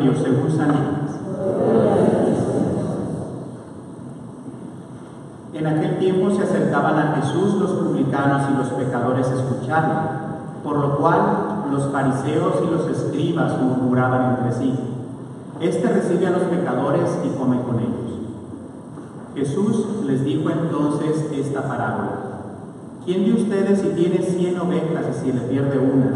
Según San Lucas. En aquel tiempo se acercaban a Jesús los publicanos y los pecadores a escucharlo, por lo cual los fariseos y los escribas murmuraban entre sí: Este recibe a los pecadores y come con ellos. Jesús les dijo entonces esta parábola: ¿Quién de ustedes, si tiene 100 ovejas y si le pierde una,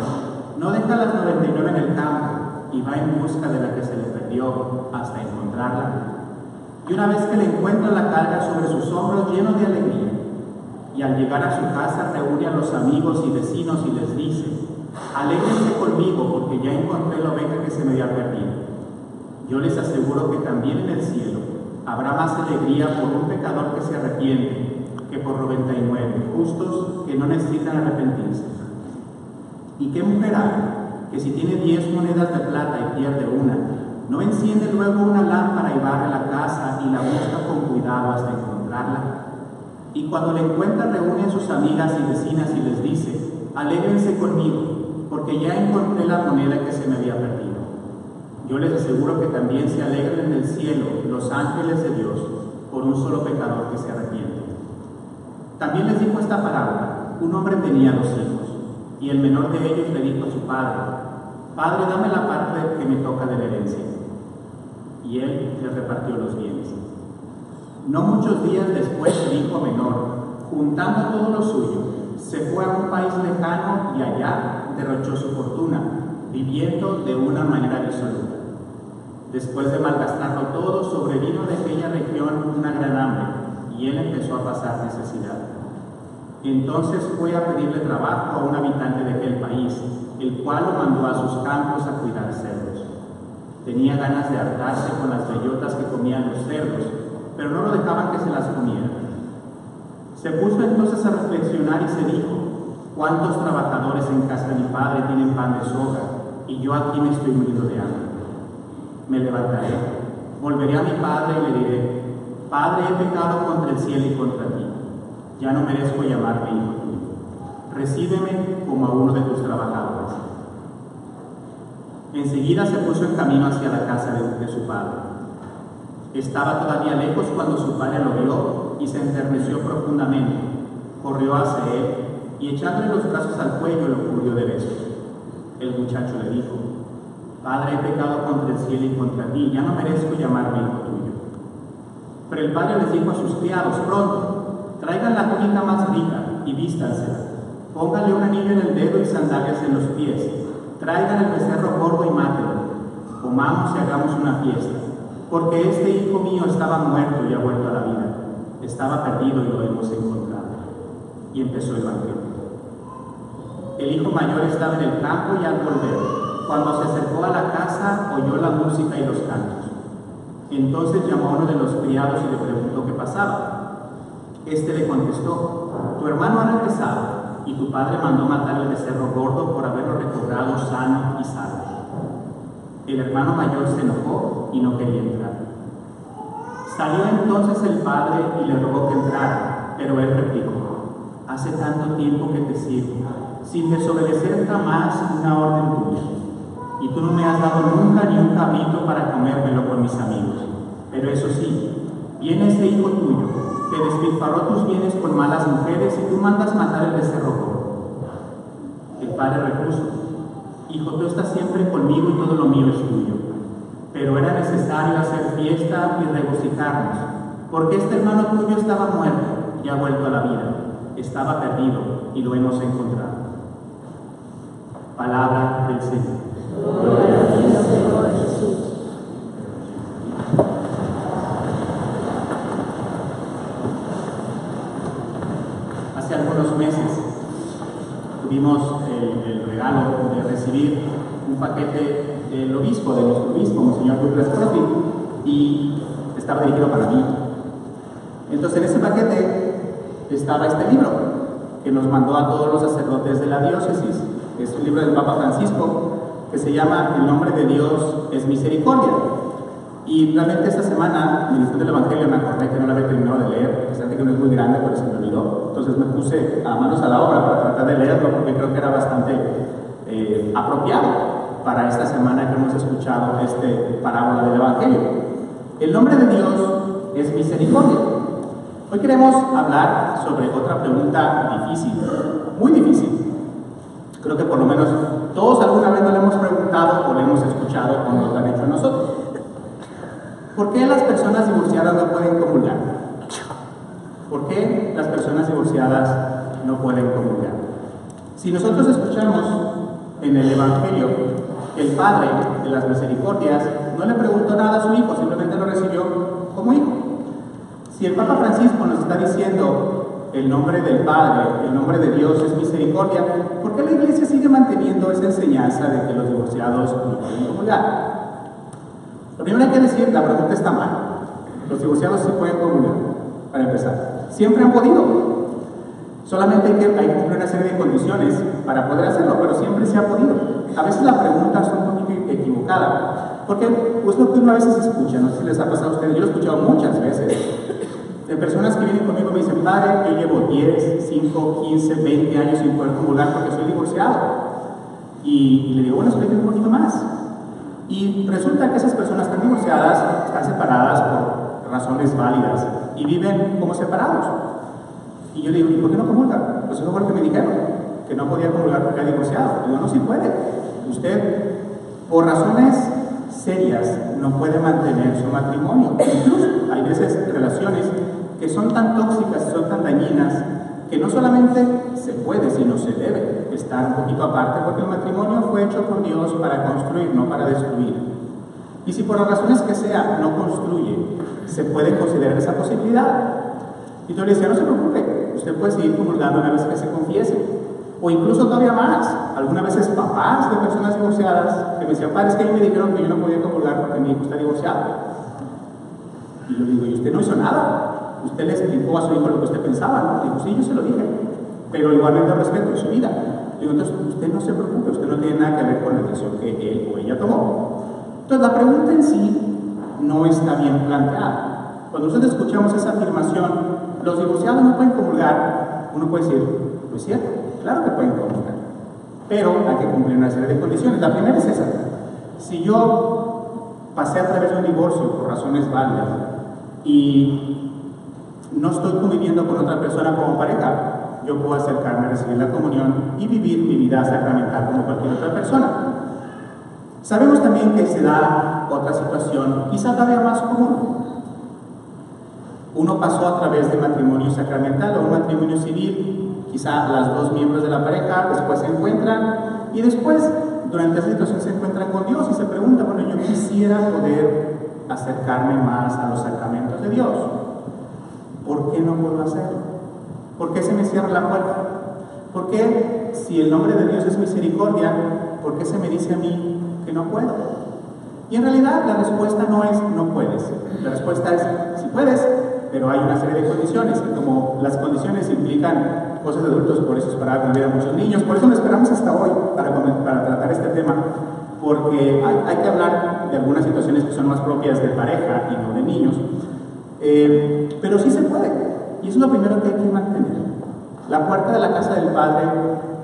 no deja las 99 en el campo y va en busca de la que se le perdió hasta encontrarla? Y una vez que la encuentra, la carga sobre sus hombros lleno de alegría. Y al llegar a su casa reúne a los amigos y vecinos y les dice: Alégrense conmigo, porque ya encontré la oveja que se me había perdido. Yo les aseguro que también en el cielo habrá más alegría por un pecador que se arrepiente que por 99 justos que no necesitan arrepentirse. ¿Y qué mujer hay que si tiene 10 monedas de plata y pierde una, no enciende luego una lámpara y barre la casa y la busca con cuidado hasta encontrarla? Y cuando la encuentra, reúne a sus amigas y vecinas y les dice: Alégrense conmigo, porque ya encontré la moneda que se me había perdido. Yo les aseguro que también se alegran en el cielo los ángeles de Dios por un solo pecador que se arrepiente. También les dijo esta parábola: un hombre tenía 2 hijos, y el menor de ellos le dijo a su padre: Padre, dame la parte que me toca de la herencia. Y él le repartió los bienes. No muchos días después, el hijo menor, juntando todo lo suyo, se fue a un país lejano y allá derrochó su fortuna, viviendo de una manera disoluta. Después de malgastarlo todo, sobrevino de aquella región una gran hambre, y él empezó a pasar necesidad. Entonces fue a pedirle trabajo a un habitante de aquel país, el cual lo mandó a sus campos a cuidar cerdos. Tenía ganas de hartarse con las bellotas que comían los cerdos, pero no lo dejaban que se las comieran. Se puso entonces a reflexionar y se dijo: ¿Cuántos trabajadores en casa de mi padre tienen pan de sobra, y yo aquí me estoy muriendo de hambre? Me levantaré, volveré a mi padre y le diré: Padre, he pecado contra el cielo y contra ti. Ya no merezco llamarme hijo tuyo. Recíbeme como a uno de tus trabajadores. Enseguida se puso en camino hacia la casa de su padre. Estaba todavía lejos cuando su padre lo vio y se enterneció profundamente. Corrió hacia él y echándole los brazos al cuello lo cubrió de besos. El muchacho le dijo: Padre, he pecado contra el cielo y contra ti, ya no merezco llamarme hijo tuyo. Pero el padre les dijo a sus criados: Pronto, traigan la túnica más rica y vístansela. Pónganle un anillo en el dedo y sandalias en los pies. Traigan el becerro gordo y mátelo. Comamos y hagamos una fiesta. Porque este hijo mío estaba muerto y ha vuelto a la vida. Estaba perdido y lo hemos encontrado. Y empezó el banquete. El hijo mayor estaba en el campo y al volver, cuando se acercó a la casa, oyó la música y los cantos. Entonces llamó a uno de los criados y le preguntó qué pasaba. Este le contestó: Tu hermano ha regresado, y tu padre mandó matar el becerro gordo por haberlo recobrado sano y salvo. El hermano mayor se enojó y no quería entrar. Salió entonces el padre y le rogó que entrara, pero él replicó: Hace tanto tiempo que te sirvo, sin desobedecer jamás una orden tuya, y tú no me has dado nunca ni un cabrito para comérmelo con mis amigos. Pero eso sí, viene ese hijo tuyo, que despilfarró tus bienes con malas mujeres, y tú mandas matar el becerro gordo. El padre repuso: Hijo, tú estás siempre conmigo y todo lo mío es tuyo. Pero era necesario hacer fiesta y regocijarnos, porque este hermano tuyo estaba muerto y ha vuelto a la vida. Estaba perdido y lo hemos encontrado. Palabra del Señor. Gloria a ti, Señor Jesús. Hace algunos meses tuvimos el regalo de recibir un paquete del obispo, de nuestro obispo, Monseñor Douglas Profi, y estaba dirigido para mí. Entonces en ese paquete estaba este libro que nos mandó a todos los sacerdotes de la diócesis. Es un libro del Papa Francisco que se llama El nombre de Dios es misericordia. Y realmente esta semana, meditando el Evangelio, me acordé que no lo había terminado de leer, a pesar de que no es muy grande, pero se me olvidó. Entonces me puse a manos a la obra para tratar de leerlo, porque creo que era bastante apropiado. para esta semana que hemos escuchado parábola del Evangelio. El nombre de Dios es misericordia. Hoy queremos hablar sobre otra pregunta difícil, muy difícil. Creo que por lo menos todos alguna vez nos lo hemos preguntado o lo hemos escuchado o nos lo han hecho a nosotros. ¿Por qué las personas divorciadas no pueden comulgar? ¿Por qué las personas divorciadas no pueden comulgar? Si nosotros escuchamos en el Evangelio que el Padre de las Misericordias no le preguntó nada a su hijo, simplemente lo recibió como hijo. Si el Papa Francisco nos está diciendo el nombre del Padre, el nombre de Dios es misericordia, ¿por qué la Iglesia sigue manteniendo esa enseñanza de que los divorciados no pueden comulgar? Lo primero hay que decir, la pregunta está mal. Los divorciados sí pueden comulgar, para empezar. Siempre han podido. Solamente hay que cumplir una serie de condiciones para poder hacerlo, pero siempre se ha podido. A veces la pregunta es un poquito equivocada, porque pues lo que uno a veces escucha, no sé si les ha pasado a ustedes, yo lo he escuchado muchas veces, de personas que vienen conmigo y me dicen, padre, yo llevo 10, 5, 15, 20 años sin poder comulgar porque soy divorciado. Y le digo, bueno, explíqueme un poquito más. Y resulta que esas personas están divorciadas, están separadas por razones válidas y viven como separados. Y yo le digo, ¿y por qué no comulgan? Pues eso fue lo que me dijeron, que no podía comulgar porque era divorciado. Digo, no, sí puede. Usted, por razones serias, no puede mantener su matrimonio. Incluso hay veces relaciones que son tan tóxicas, son tan dañinas, que no solamente se puede, sino se debe estar un poquito aparte, porque el matrimonio fue hecho por Dios para construir, no para destruir. Y si por las razones que sea no construye, se puede considerar esa posibilidad. Y yo le decía, no se preocupe, usted puede seguir comulgando una vez que se confiese. O incluso todavía más, algunas veces papás de personas divorciadas que me decían, padre, es que a mí me dijeron que yo no podía comulgar porque mi hijo está divorciado. Y yo digo, ¿y usted no hizo nada? Usted le explicó a su hijo lo que usted pensaba, ¿no? Digo, sí, yo se lo dije, pero igualmente respeto en su vida. Digo, entonces usted no se preocupe, usted no tiene nada que ver con la decisión que él o ella tomó. Entonces la pregunta en sí no está bien planteada. Cuando nosotros escuchamos esa afirmación, los divorciados no pueden comulgar, uno puede decir, pues cierto, claro que pueden comulgar, pero hay que cumplir una serie de condiciones. La primera es esa: si yo pasé a través de un divorcio por razones válidas y no estoy conviviendo con otra persona como pareja, yo puedo acercarme a recibir la comunión y vivir mi vida sacramental como cualquier otra persona. Sabemos también que se da otra situación, quizá todavía más común. Uno pasó a través de matrimonio sacramental o un matrimonio civil, quizá las dos miembros de la pareja después se encuentran y después, durante esa situación, se encuentran con Dios y se preguntan, bueno, yo quisiera poder acercarme más a los sacramentos de Dios. ¿Por qué no puedo hacerlo? ¿Por qué se me cierra la puerta? ¿Por qué, si el nombre de Dios es misericordia, por qué se me dice a mí que no puedo? Y en realidad la respuesta no es no puedes. La respuesta es sí puedes, pero hay una serie de condiciones. Y como las condiciones implican cosas de adultos, por eso esperaba que hubiera muchos niños. Por eso lo esperamos hasta hoy para tratar este tema. Porque hay que hablar de algunas situaciones que son más propias de pareja y no de niños. Pero sí se puede, y eso es lo primero que hay que mantener. La puerta de la casa del Padre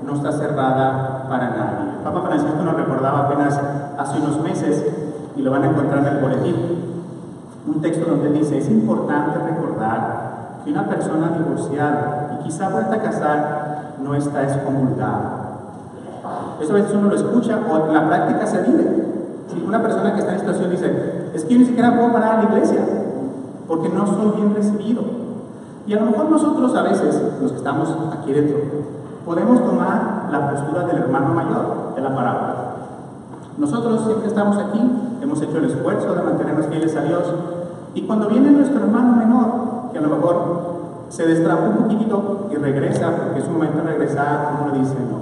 no está cerrada para nadie. El Papa Francisco nos recordaba apenas hace unos meses, y lo van a encontrar en el boletín, un texto donde dice: es importante recordar que una persona divorciada y quizá vuelta a casar no está excomulgada. Eso a veces uno lo escucha o en la práctica se vive. Si una persona que está en situación dice, es que yo ni siquiera puedo parar a la iglesia porque no soy bien recibido. Y a lo mejor nosotros a veces, los que estamos aquí dentro, podemos tomar la postura del hermano mayor de la parábola. Nosotros siempre estamos aquí, hemos hecho el esfuerzo de mantenernos fieles a Dios, y cuando viene nuestro hermano menor, que a lo mejor se destraba un poquitito y regresa, porque es un momento de regresar, uno le dice no.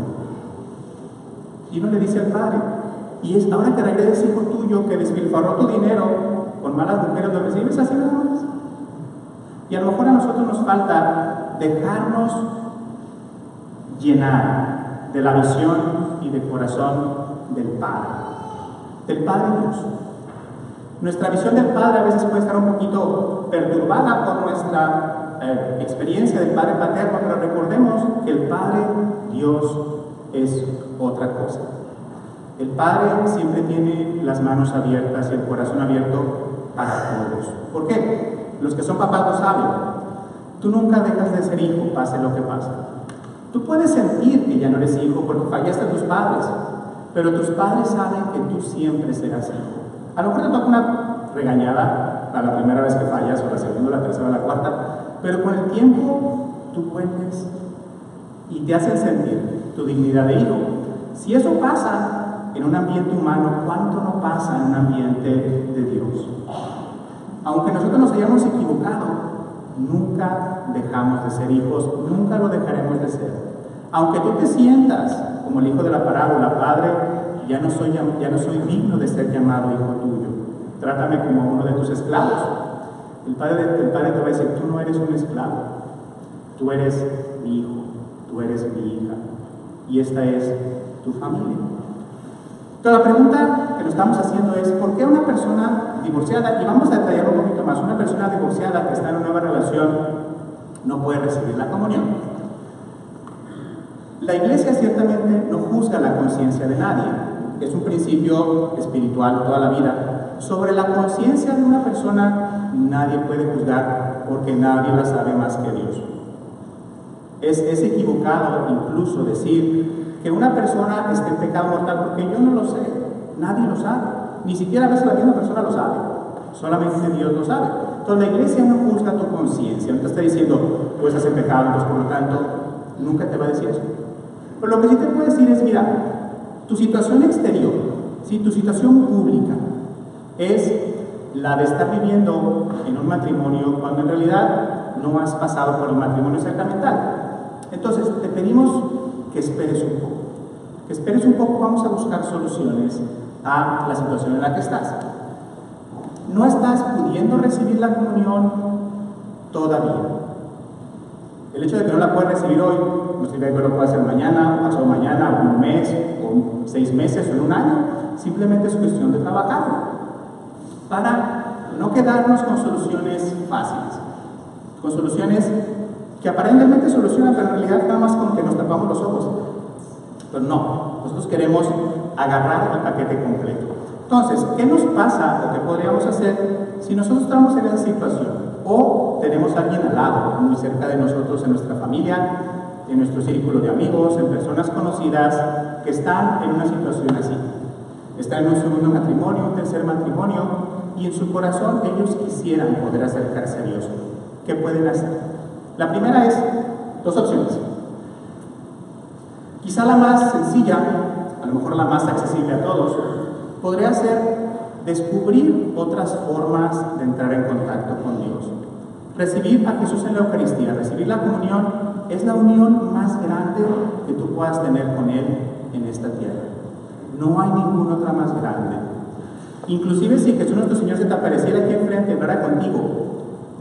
Y uno le dice al Padre, y es ahora que regreses, hijo tuyo, que despilfarró tu dinero con malas mujeres, lo recibes así nada más. Y a lo mejor a nosotros nos falta dejarnos llenar de la visión y del corazón del Padre Dios. Nuestra visión del Padre a veces puede estar un poquito perturbada por nuestra experiencia del Padre paterno, pero recordemos que el Padre Dios es otra cosa. El Padre siempre tiene las manos abiertas y el corazón abierto para todos. ¿Por qué? Los que son papás lo saben. Tú nunca dejas de ser hijo, pase lo que pase. Tú puedes sentir que ya no eres hijo porque fallaste a tus padres, pero tus padres saben que tú siempre serás hijo. A lo mejor te toca una regañada a la primera vez que fallas, o la segunda, la tercera, la cuarta, pero con el tiempo tú vuelves y te hacen sentir tu dignidad de hijo. Si eso pasa en un ambiente humano, ¿cuánto no pasa en un ambiente de Dios? Aunque nosotros nos hayamos equivocado, nunca dejamos de ser hijos, nunca lo dejaremos de ser. Aunque tú te sientas como el hijo de la parábola, Padre, ya no soy digno de ser llamado hijo tuyo, trátame como uno de tus esclavos. El padre te va a decir, tú no eres un esclavo, tú eres mi hijo, tú eres mi hija, y esta es tu familia. Pero la pregunta que nos estamos haciendo es, ¿por qué una persona divorciada, y vamos a detallar un poquito más, una persona divorciada que está en una nueva relación no puede recibir la comunión? La Iglesia ciertamente no juzga la conciencia de nadie, es un principio espiritual toda la vida. Sobre la conciencia de una persona nadie puede juzgar porque nadie la sabe más que Dios. Es equivocado incluso decir que una persona esté en pecado mortal porque yo no lo sé, nadie lo sabe, ni siquiera a veces la misma persona lo sabe, solamente Dios lo sabe. Entonces la Iglesia no juzga tu conciencia, no te está diciendo tú estás en pecado, entonces por lo tanto nunca te va a decir eso. Pero lo que sí te puede decir es, mira, tu situación exterior, ¿sí? Tu situación pública es la de estar viviendo en un matrimonio cuando en realidad no has pasado por el matrimonio sacramental. Entonces te pedimos que esperes un poco. Que esperes un poco, vamos a buscar soluciones a la situación en la que estás. No estás pudiendo recibir la comunión todavía. El hecho de que no la puedas recibir hoy no significa que lo puedas hacer mañana, o pasado mañana, o un mes, o 6 meses, o en un año. Simplemente es cuestión de trabajarlo para no quedarnos con soluciones fáciles, con soluciones que aparentemente solucionan, pero en realidad nada más con que nos tapamos los ojos. Pero no, nosotros queremos agarrar el paquete completo. Entonces, ¿qué nos pasa o qué podríamos hacer si nosotros estamos en esa situación? O tenemos a alguien al lado, muy cerca de nosotros, en nuestra familia, en nuestro círculo de amigos, en personas conocidas que están en una situación así. Están en un segundo matrimonio, un tercer matrimonio, y en su corazón ellos quisieran poder acercarse a Dios. ¿Qué pueden hacer? La primera es 2 opciones. Quizá la más sencilla, a lo mejor la más accesible a todos, podría ser descubrir otras formas de entrar en contacto con Dios. Recibir a Jesús en la Eucaristía, recibir la comunión, es la unión más grande que tú puedas tener con Él en esta tierra. No hay ninguna otra más grande. Inclusive si Jesús nuestro Señor se te apareciera aquí enfrente y hablara contigo,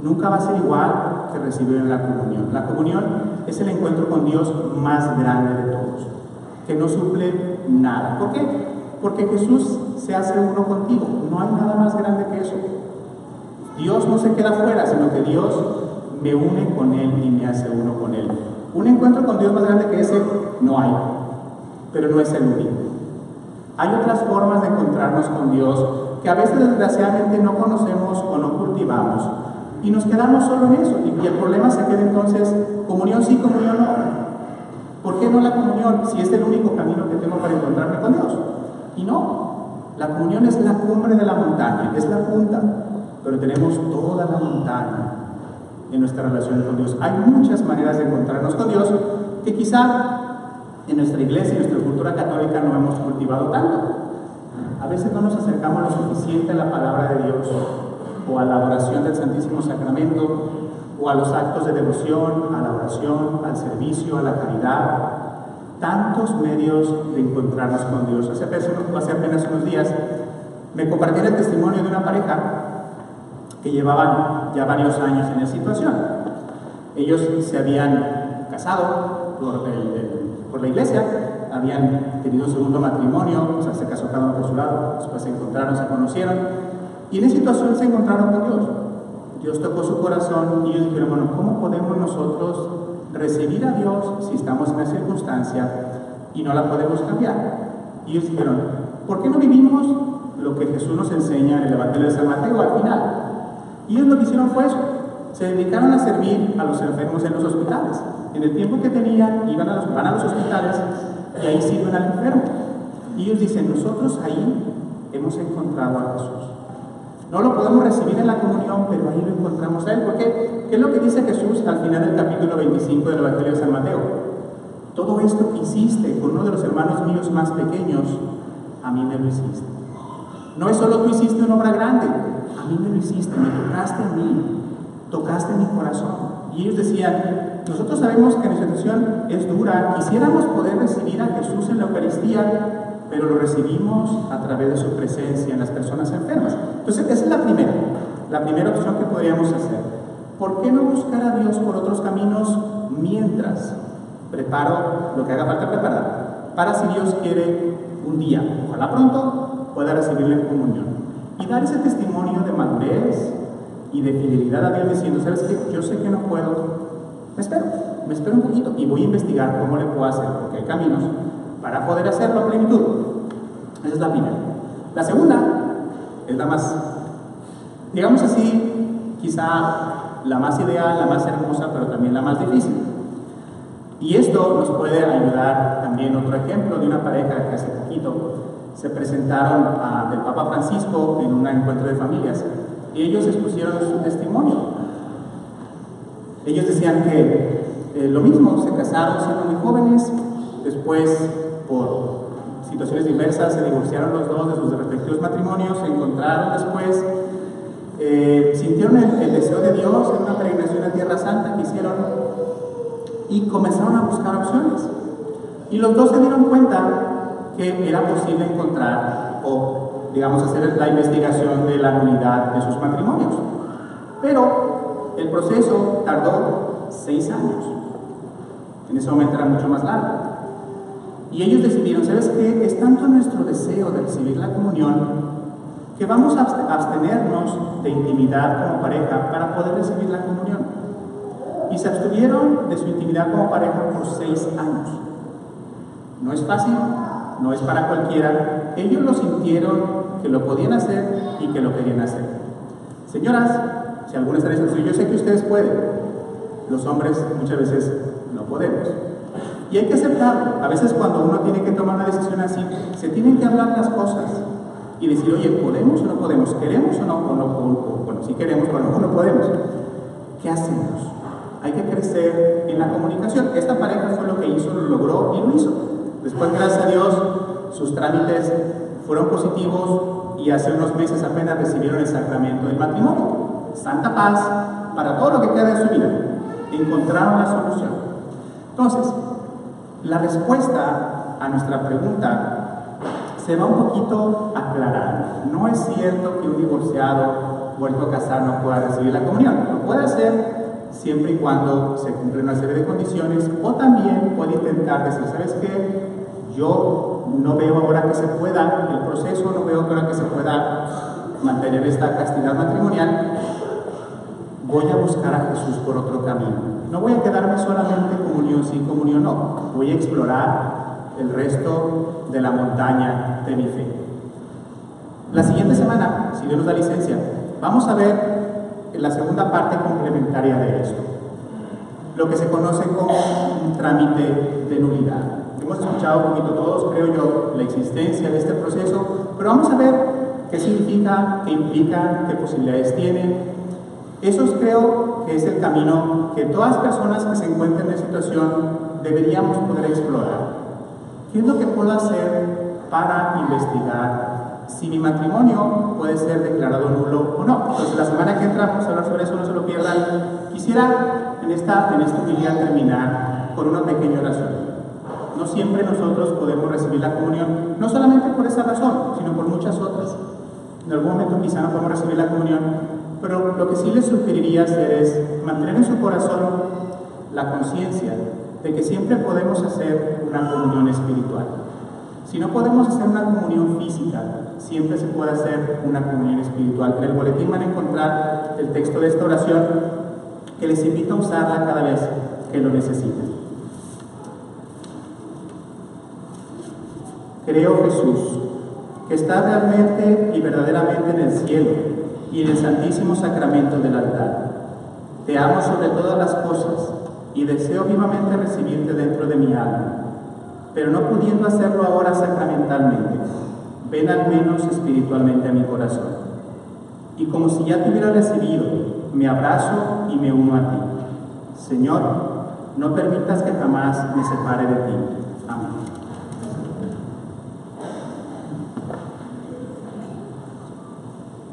nunca va a ser igual que recibir en la comunión. La comunión es el encuentro con Dios más grande de todos, que no suple nada. ¿Por qué? Porque Jesús se hace uno contigo. No hay nada más grande que eso. Dios no se queda fuera, sino que Dios me une con Él y me hace uno con Él. Un encuentro con Dios más grande que ese no hay, pero no es el único. Hay otras formas de encontrarnos con Dios que a veces desgraciadamente no conocemos o no cultivamos y nos quedamos solo en eso, y el problema se queda entonces, comunión sí, comunión no. ¿Por qué no la comunión si es el único camino que tengo para encontrarme con Dios? Y no, la comunión es la cumbre de la montaña, es la punta, pero tenemos toda la montaña en nuestra relación con Dios. Hay muchas maneras de encontrarnos con Dios que quizá en nuestra iglesia, en nuestra cultura católica no hemos cultivado tanto. A veces no nos acercamos lo suficiente a la palabra de Dios, o a la adoración del Santísimo Sacramento, o a los actos de devoción, a la oración, al servicio, a la caridad. Tantos medios de encontrarnos con Dios. Hace apenas unos días me compartí el testimonio de una pareja que llevaban ya varios años en esa situación. Ellos se habían casado por la iglesia, habían tenido un segundo matrimonio, o sea, se casó cada uno por su lado, después se encontraron, se conocieron, y en esa situación se encontraron con Dios. Dios tocó su corazón y ellos dijeron, bueno, ¿cómo podemos nosotros recibir a Dios si estamos en una circunstancia y no la podemos cambiar? Y ellos dijeron, ¿por qué no vivimos lo que Jesús nos enseña en el Evangelio de San Mateo al final? Y ellos lo que hicieron fue eso. Se dedicaron a servir a los enfermos en los hospitales. En el tiempo que tenían, van a los hospitales y ahí sirven al enfermo. Y ellos dicen, nosotros ahí hemos encontrado a Jesús. No lo podemos recibir en la comunión, pero ahí lo encontramos a Él. ¿Por qué? ¿Qué es lo que dice Jesús al final del capítulo 25 del Evangelio de San Mateo? Todo esto que hiciste con uno de los hermanos míos más pequeños, a mí me lo hiciste. No es solo tú hiciste una obra grande, a mí me lo hiciste, me tocaste a mí, tocaste mi corazón. Y ellos decían, nosotros sabemos que nuestra situación es dura, quisiéramos poder recibir a Jesús en la Eucaristía, pero lo recibimos a través de su presencia en las personas enfermas. Entonces, esa es la primera opción que podríamos hacer. ¿Por qué no buscar a Dios por otros caminos mientras preparo lo que haga falta preparar? Para si Dios quiere un día, ojalá pronto, pueda recibirle en comunión. Y dar ese testimonio de madurez y de fidelidad a Dios diciendo, ¿sabes qué? Yo sé que no puedo, me espero un poquito y voy a investigar cómo le puedo hacer, porque hay caminos para poder hacerlo a plenitud. Esa es la primera. La segunda es la más, digamos así, quizá la más ideal, la más hermosa, pero también la más difícil. Y esto nos puede ayudar también otro ejemplo de una pareja que hace poquito se presentaron del Papa Francisco en un encuentro de familias y ellos expusieron su testimonio. Ellos decían que lo mismo, se casaron siendo muy jóvenes, después por situaciones diversas se divorciaron los dos de sus respectivos matrimonios, se encontraron después, sintieron el deseo de Dios en una peregrinación a Tierra Santa que hicieron y comenzaron a buscar opciones. Y los dos se dieron cuenta que era posible encontrar o, digamos, hacer la investigación de la nulidad de sus matrimonios. Pero el proceso tardó 6 años. En ese momento era mucho más largo. Y ellos decidieron, ¿sabes qué? Es tanto nuestro deseo de recibir la comunión que vamos a abstenernos de intimidad como pareja para poder recibir la comunión. Y se abstuvieron de su intimidad como pareja por 6 años. No es fácil, no es para cualquiera. Ellos lo sintieron que lo podían hacer y que lo querían hacer. Señoras, si alguna está diciendo, yo sé que ustedes pueden, los hombres muchas veces no podemos. Y hay que aceptarlo. A veces cuando uno tiene que tomar una decisión así, se tienen que hablar las cosas y decir, oye, ¿podemos o no podemos? ¿Queremos o no? Bueno, sí queremos, pero no podemos. ¿Qué hacemos? Hay que crecer en la comunicación. Esta pareja fue lo que hizo, lo logró y lo hizo. Después, gracias a Dios, sus trámites fueron positivos y hace unos meses apenas recibieron el sacramento del matrimonio. Santa paz para todo lo que queda de su vida. Encontraron la solución. Entonces, la respuesta a nuestra pregunta se va un poquito aclarando. No es cierto que un divorciado vuelto a casar no pueda recibir la comunión. Lo puede hacer siempre y cuando se cumplen una serie de condiciones, o también puede intentar decir, ¿sabes qué? Yo no veo ahora que se pueda el proceso, no veo ahora que se pueda mantener esta castidad matrimonial, voy a buscar a Jesús por otro camino. No voy a quedarme solamente comunión sí, comunión no. Voy a explorar el resto de la montaña de mi fe. La siguiente semana, si Dios nos da licencia, vamos a ver la segunda parte complementaria de esto, lo que se conoce como un trámite de nulidad. Hemos escuchado un poquito todos, creo yo, la existencia de este proceso, pero vamos a ver qué significa, qué implica, qué posibilidades tiene. Eso creo que es el camino que todas las personas que se encuentren en situación deberíamos poder explorar. ¿Qué es lo que puedo hacer para investigar si mi matrimonio puede ser declarado nulo o no? Entonces, la semana que entra vamos a hablar sobre eso, no se lo pierdan. Quisiera en esta humildad terminar con una pequeña oración. No siempre nosotros podemos recibir la comunión, no solamente por esa razón, sino por muchas otras. En algún momento quizá no podemos recibir la comunión, pero lo que sí les sugeriría hacer es mantener en su corazón la conciencia de que siempre podemos hacer una comunión espiritual. Si no podemos hacer una comunión física, siempre se puede hacer una comunión espiritual. En el boletín van a encontrar el texto de esta oración que les invito a usarla cada vez que lo necesiten. Creo, Jesús, que estás realmente y verdaderamente en el cielo y en el santísimo sacramento del altar. Te amo sobre todas las cosas y deseo vivamente recibirte dentro de mi alma, pero no pudiendo hacerlo ahora sacramentalmente, ven al menos espiritualmente a mi corazón. Y como si ya te hubiera recibido, me abrazo y me uno a ti. Señor, no permitas que jamás me separe de ti. Amén.